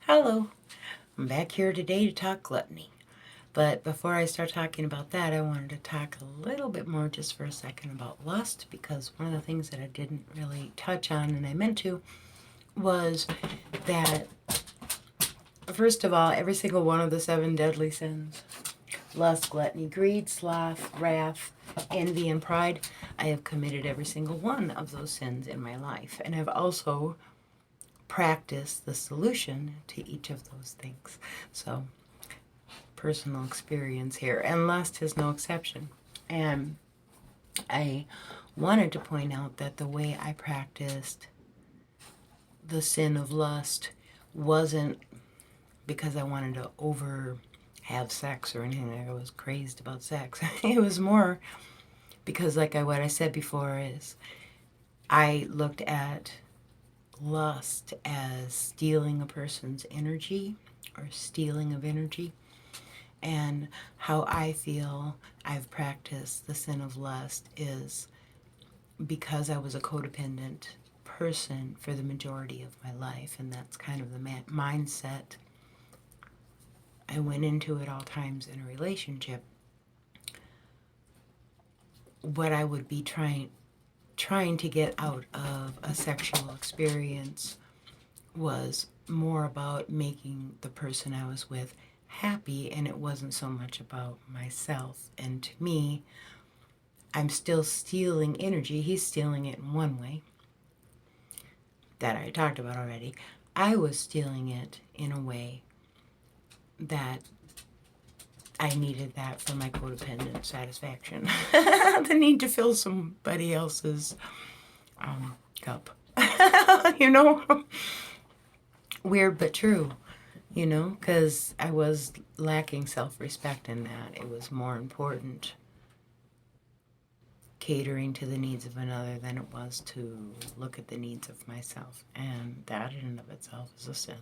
Hello, I'm back here today to talk gluttony. But before I start talking about that, I wanted to talk a little bit more just for a second about lust, because one of the things that I didn't really touch on, and I meant to, was that, first of all, every single one of the 7 deadly sins, lust, gluttony, greed, sloth, wrath, envy, and pride, I have committed every single one of those sins in my life. And I've also practiced the solution to each of those things. So, personal experience here, and lust is no exception. And I wanted to point out that the way I practiced the sin of lust wasn't because I wanted to over have sex or anything. Like I was crazed about sex. It was more because, like what I said before, is I looked at lust as stealing a person's energy or stealing of energy. And how I feel I've practiced the sin of lust is because I was a codependent person for the majority of my life, and that's kind of the mindset I went into at all times in a relationship. What I would be trying to get out of a sexual experience was more about making the person I was with happy, and it wasn't so much about myself. And to me, I'm still stealing energy. He's stealing it in one way that I talked about already. I was stealing it in a way that I needed that for my codependent satisfaction. The need to fill somebody else's cup. You know? Weird but true. You know, because I was lacking self-respect in that. It was more important catering to the needs of another than it was to look at the needs of myself. And that in and of itself is a sin.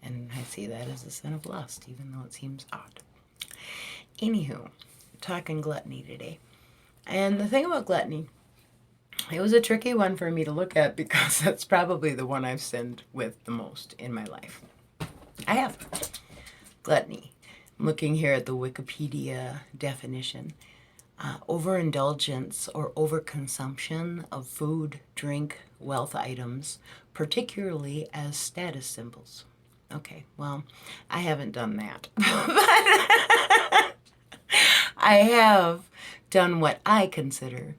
And I see that as a sin of lust, even though it seems odd. Anywho, talking gluttony today. And the thing about gluttony, it was a tricky one for me to look at because that's probably the one I've sinned with the most in my life. I have. Gluttony. I'm looking here at the Wikipedia definition. Overindulgence or overconsumption of food, drink, wealth items, particularly as status symbols. Okay, well, I haven't done that. But I have done what I consider,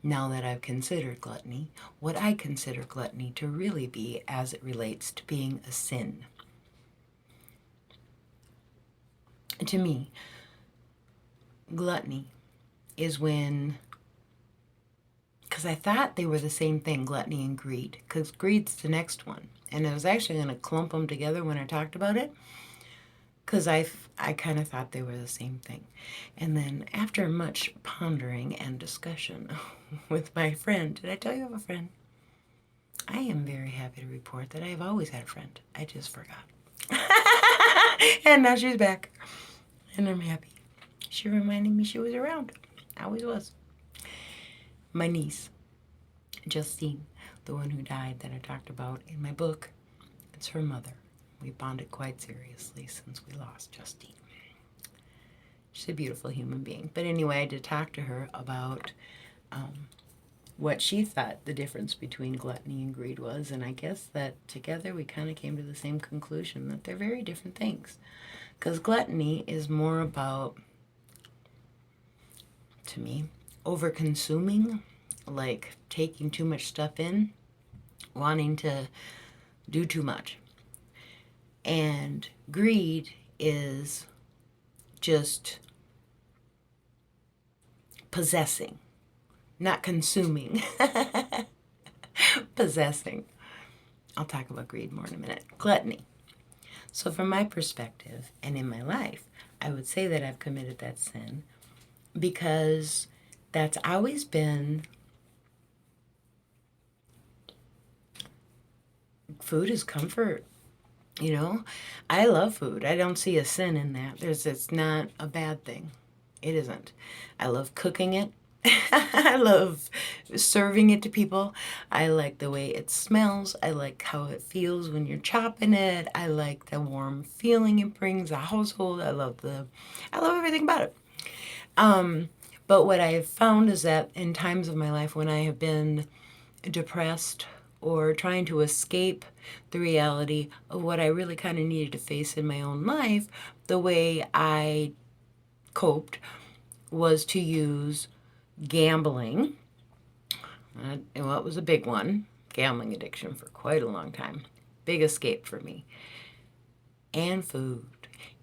now that I've considered gluttony, what I consider gluttony to really be as it relates to being a sin. To me, gluttony is when, because I thought they were the same thing, gluttony and greed, because greed's the next one. And I was actually going to clump them together when I talked about it, because I kind of thought they were the same thing. And then after much pondering and discussion with my friend, did I tell you I have a friend? I am very happy to report that I have always had a friend. I just forgot. And now she's back. And I'm happy. She reminded me she was around. I always was. My niece, Justine, the one who died that I talked about in my book, it's her mother. We bonded quite seriously since we lost Justine. She's a beautiful human being. But anyway, I did talk to her about what she thought the difference between gluttony and greed was. And I guess that together we kind of came to the same conclusion that they're very different things. Because gluttony is more about, to me, over-consuming, like taking too much stuff in, wanting to do too much. And greed is just possessing, not consuming. Possessing. I'll talk about greed more in a minute. Gluttony. So from my perspective and in my life, I would say that I've committed that sin because that's always been, food is comfort. You know, I love food. I don't see a sin in that. It's not a bad thing. It isn't. I love cooking it. I love serving it to people. I like the way it smells. I like how it feels when you're chopping it. I like the warm feeling it brings a household. I love everything about it. But what I have found is that in times of my life when I have been depressed or trying to escape the reality of what I really kind of needed to face in my own life, the way I coped was to use gambling. And well, it was a big one. Gambling addiction for quite a long time. Big escape for me. And food.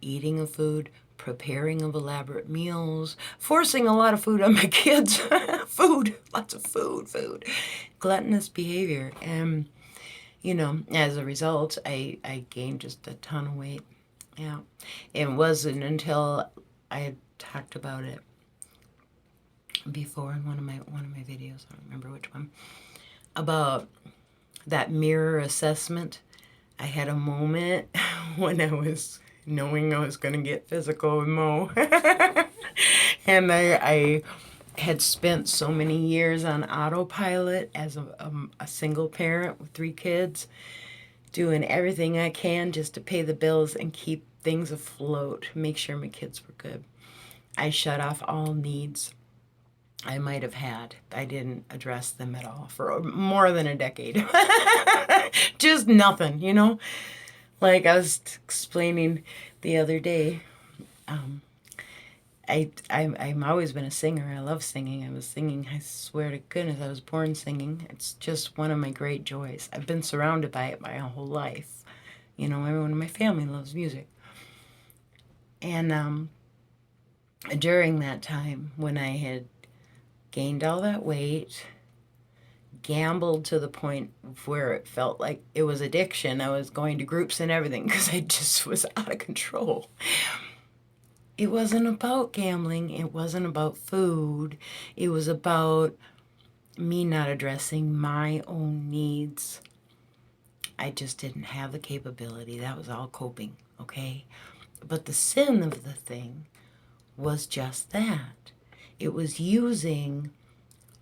Eating of food, preparing of elaborate meals, forcing a lot of food on my kids. Food, lots of food. Gluttonous behavior. And, as a result, I gained just a ton of weight. Yeah. It wasn't until I had talked about it before in one of my videos, I don't remember which one, about that mirror assessment. I had a moment when I was knowing I was going to get physical with Mo. And I had spent so many years on autopilot as a single parent with 3 kids, doing everything I can just to pay the bills and keep things afloat, make sure my kids were good. I shut off all needs I might have had. I didn't address them at all for more than a decade. Just nothing, Like I was explaining the other day, I'm always been a singer. I love singing. I was singing, I swear to goodness, I was born singing. It's just one of my great joys. I've been surrounded by it my whole life. Everyone in my family loves music. And during that time when I had gained all that weight, gambled to the point where it felt like it was addiction. I was going to groups and everything because I just was out of control. It wasn't about gambling. It wasn't about food. It was about me not addressing my own needs. I just didn't have the capability. That was all coping, okay? But the sin of the thing was just that. It was using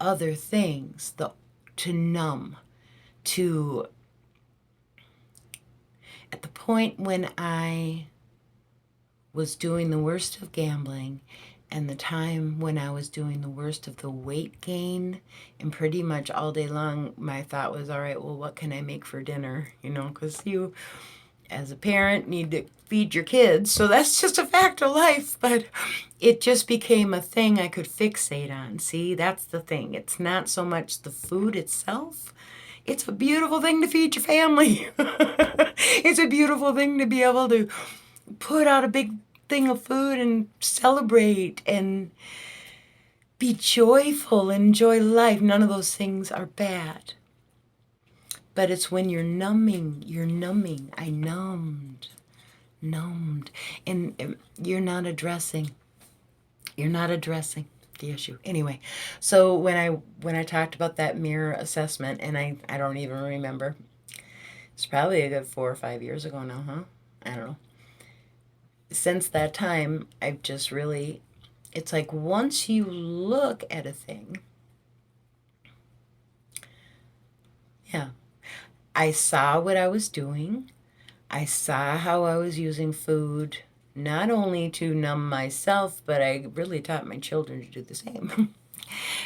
other things to numb, to, at the point when I was doing the worst of gambling and the time when I was doing the worst of the weight gain, and pretty much all day long my thought was, all right, well, what can I make for dinner? Because you as a parent need to feed your kids, so that's just a fact of life. But it just became a thing I could fixate on. See, that's the thing. It's not so much the food itself. It's a beautiful thing to feed your family. It's a beautiful thing to be able to put out a big thing of food and celebrate and be joyful and enjoy life. None of those things are bad. But it's when you're numbing. I numbed. And you're not addressing the issue. Anyway, so when I talked about that mirror assessment, and I don't even remember, it's probably a good 4 or 5 years ago now, huh? I don't know. Since that time, I've just really, it's like once you look at a thing, yeah, I saw what I was doing. I saw how I was using food, not only to numb myself, but I really taught my children to do the same.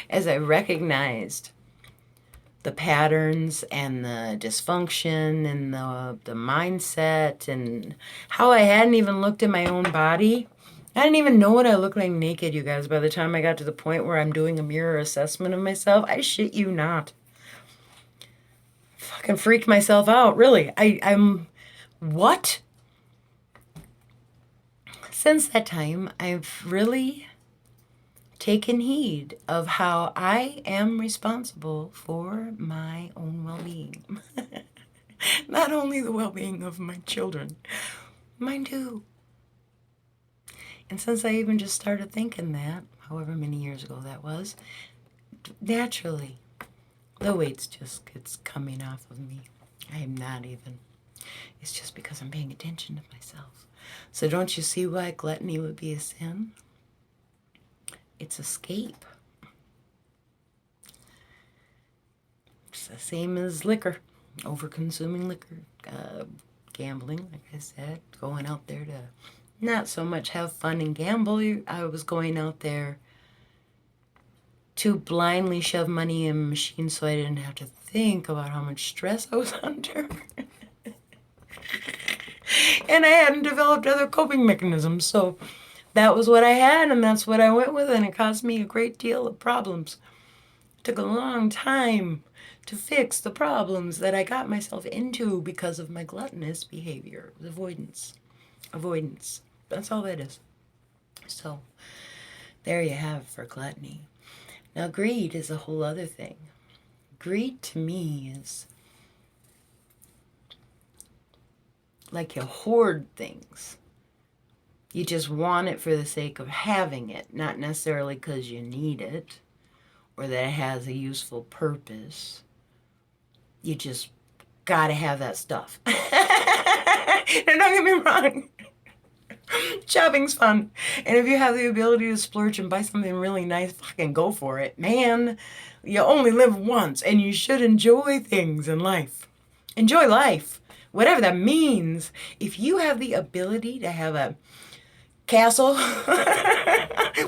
As I recognized the patterns and the dysfunction and the mindset and how I hadn't even looked at my own body. I didn't even know what I looked like naked, you guys, by the time I got to the point where I'm doing a mirror assessment of myself. I shit you not. Fucking freaked myself out, really. I'm what? Since that time, I've really taken heed of how I am responsible for my own well-being. Not only the well-being of my children, mine too. And since I even just started thinking that, however many years ago that was, naturally, the weight's it's coming off of me. I am not even. It's just because I'm paying attention to myself. So don't you see why gluttony would be a sin? It's escape. It's the same as liquor, over-consuming liquor, gambling, like I said, going out there to not so much have fun and gamble. I was going out there to blindly shove money in a machine so I didn't have to think about how much stress I was under. And I hadn't developed other coping mechanisms, so that was what I had, and that's what I went with, and it caused me a great deal of problems. It took a long time to fix the problems that I got myself into because of my gluttonous behavior. Avoidance. Avoidance. That's all that is. So, there you have it for gluttony. Now, greed is a whole other thing. Greed to me is like you hoard things. You just want it for the sake of having it, not necessarily because you need it or that it has a useful purpose. You just gotta have that stuff. And don't get me wrong, shopping's fun. And if you have the ability to splurge and buy something really nice, fucking go for it. Man, you only live once and you should enjoy things in life. Enjoy life, whatever that means. If you have the ability to have a castle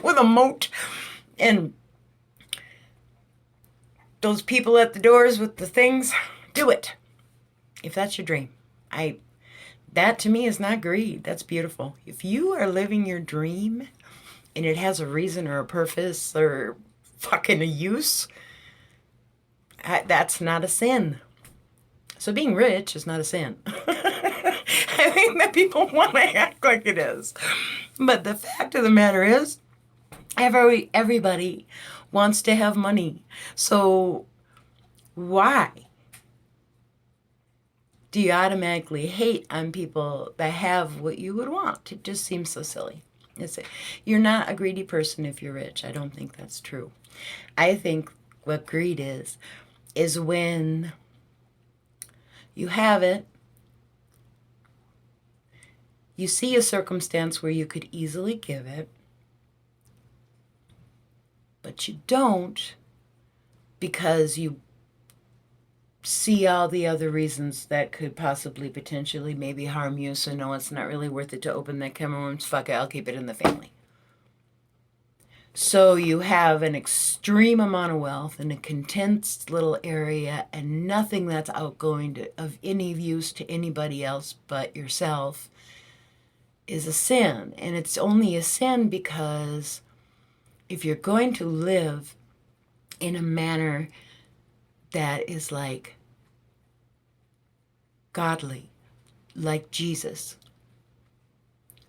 with a moat and those people at the doors with the things, do it. If that's your dream. That to me is not greed. That's beautiful. If you are living your dream and it has a reason or a purpose or fucking a use, that's not a sin. So being rich is not a sin. I think that people want to act like it is. But the fact of the matter is, everybody wants to have money. So why do you automatically hate on people that have what you would want? It just seems so silly. You're not a greedy person if you're rich. I don't think that's true. I think what greed is when you have it, you see a circumstance where you could easily give it, but you don't because you see all the other reasons that could possibly potentially maybe harm you, so no, it's not really worth it to open that can of worms. Fuck it, I'll keep it in the family. So you have an extreme amount of wealth in a condensed little area and nothing that's outgoing of any use to anybody else but yourself is a sin. And it's only a sin because if you're going to live in a manner that is like godly, like Jesus,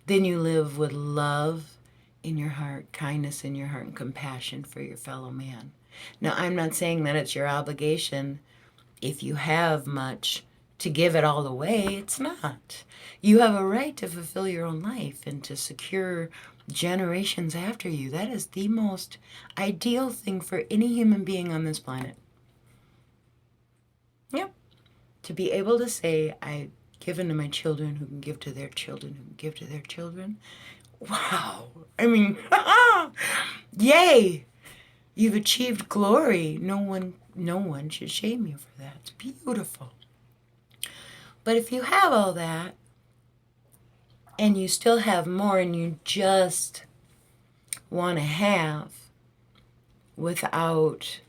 then you live with love in your heart, kindness in your heart, and compassion for your fellow man. Now, I'm not saying that it's your obligation, if you have much, to give it all away. It's not. You have a right to fulfill your own life and to secure generations after you. That is the most ideal thing for any human being on this planet. Yep. To be able to say, I've given to my children who can give to their children who can give to their children. Wow. I mean, yay. You've achieved glory. No one should shame you for that. It's beautiful. But if you have all that and you still have more and you just want to have without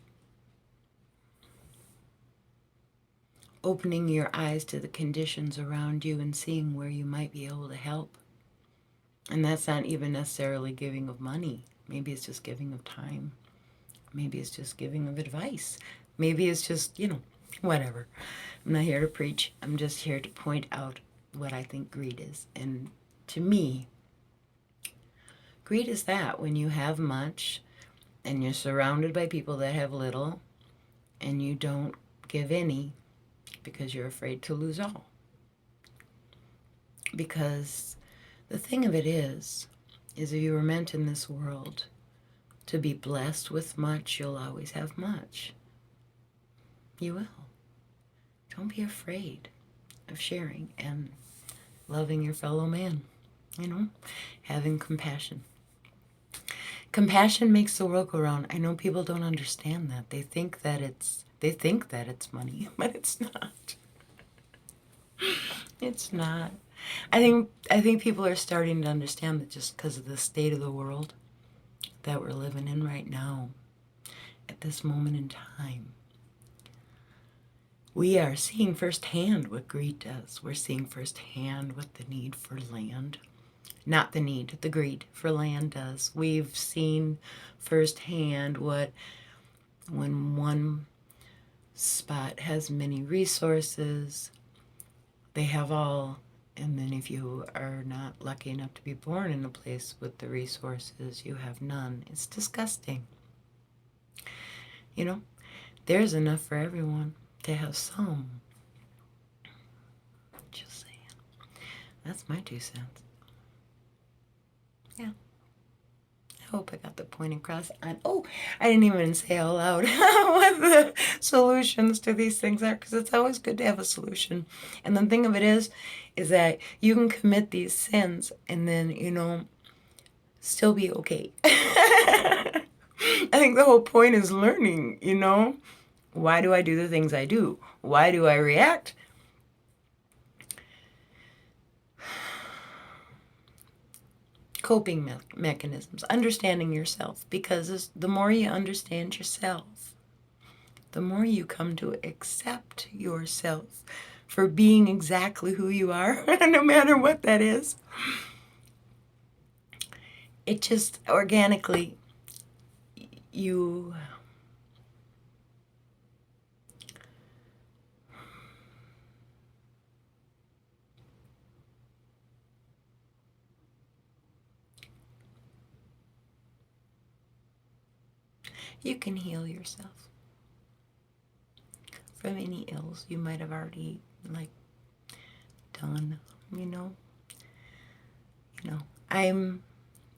opening your eyes to the conditions around you and seeing where you might be able to help. And that's not even necessarily giving of money. Maybe it's just giving of time. Maybe it's just giving of advice. Maybe it's just, whatever. I'm not here to preach. I'm just here to point out what I think greed is. And to me, greed is that when you have much and you're surrounded by people that have little and you don't give any, because you're afraid to lose all. Because the thing of it is if you were meant in this world to be blessed with much, you'll always have much. You will. Don't be afraid of sharing and loving your fellow man. Having compassion. Compassion makes the world go round. I know people don't understand that. They think They think that it's money, but it's not. It's not. I think people are starting to understand that just because of the state of the world that we're living in right now, at this moment in time, we are seeing firsthand what greed does. We're seeing firsthand what the need for land, not the need, the greed for land does. We've seen firsthand what, when one spot has many resources, they have all, and then if you are not lucky enough to be born in a place with the resources, you have none. It's disgusting. You know, there's enough for everyone to have some. Just saying. That's my 2 cents. Yeah. I hope I got the point across. I didn't even say out loud what the solutions to these things are, because it's always good to have a solution. And the thing of it is that you can commit these sins and then, still be okay. I think the whole point is learning, Why do I do the things I do? Why do I react? Coping mechanisms, understanding yourself, because the more you understand yourself, the more you come to accept yourself for being exactly who you are, no matter what that is. It just organically, you can heal yourself from any ills you might have already done, I'm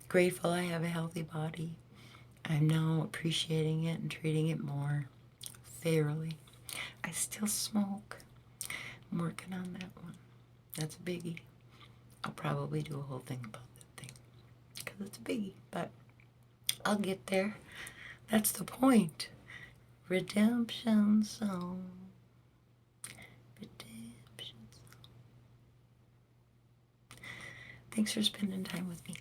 grateful I have a healthy body. I'm now appreciating it and treating it more fairly. I still smoke. I'm working on that one. That's a biggie. I'll probably do a whole thing about that thing because it's a biggie, but I'll get there. That's the point. Redemption song. Redemption song. Thanks for spending time with me.